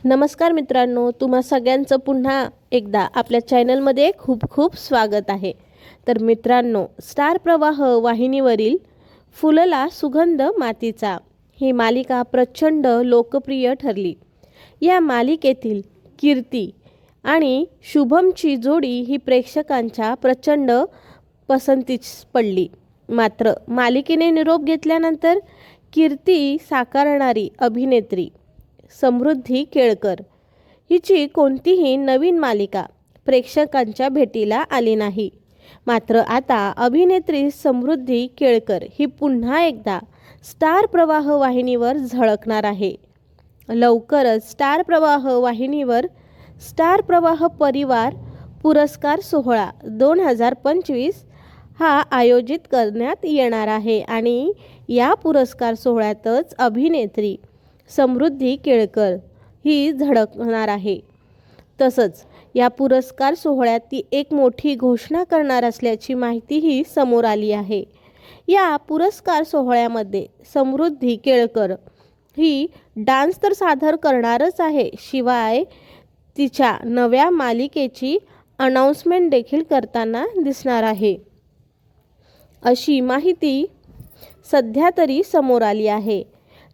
नमस्कार मित्रांनो, तुम्हा सगळ्यांचं पुन्हा एकदा आपल्या चॅनलमध्ये खूप खूप स्वागत आहे। तर मित्रांनो, स्टार प्रवाह वाहिनीवरील फुलला सुगंध मातीचा ही मालिका प्रचंड लोकप्रिय ठरली। या मालिकेतील कीर्ती आणि शुभमची जोडी ही प्रेक्षकांच्या प्रचंड पसंतीस पडली। मात्र मालिकेने निरोप घेतल्यानंतर कीर्ती साकारणारी अभिनेत्री समृद्धी केळकर हिची कोणतीही नवीन मालिका प्रेक्षकांच्या भेटीला आली नाही। मात्र आता अभिनेत्री समृद्धी केळकर ही पुन्हा एकदा स्टार प्रवाह वाहिनीवर झळकणार आहे। लवकरच स्टार प्रवाह वाहिनीवर स्टार प्रवाह परिवार पुरस्कार सोहळा 2025 हा आयोजित करण्यात येणार आहे आणि या पुरस्कार सोहळ्यातच अभिनेत्री समृद्धी केळकर ही झळकणार आहे। तसंच या पुरस्कार सोहळ्यात ती एक मोठी घोषणा करणार असल्याची माहितीही समोर आली आहे। या पुरस्कार सोहळ्यामध्ये समृद्धी केळकर ही डान्स तर सादर करणारच आहे, शिवाय तिच्या नव्या मालिकेची अनाउन्समेंट देखील करताना दिसणार आहे, अशी माहिती सध्या तरी समोर आली आहे।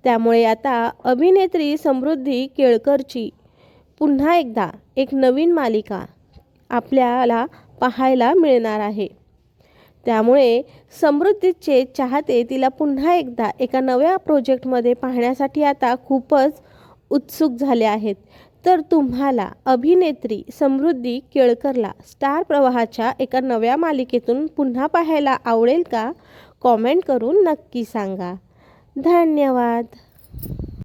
त्यामुळे आता अभिनेत्री समृद्धी केळकरची पुन्हा एकदा एक नवीन मालिका आपल्याला पाहायला मिळणार आहे। त्यामुळे समृद्धीचे चाहते तिला पुन्हा एकदा एका नव्या प्रोजेक्टमध्ये पाहण्यासाठी आता खूपच उत्सुक झाले आहेत। तर तुम्हाला अभिनेत्री समृद्धी केळकरला स्टार प्रवाहाच्या एका नव्या मालिकेतून पुन्हा पाहायला आवडेल का? कॉमेंट करून नक्की सांगा। धन्यवाद।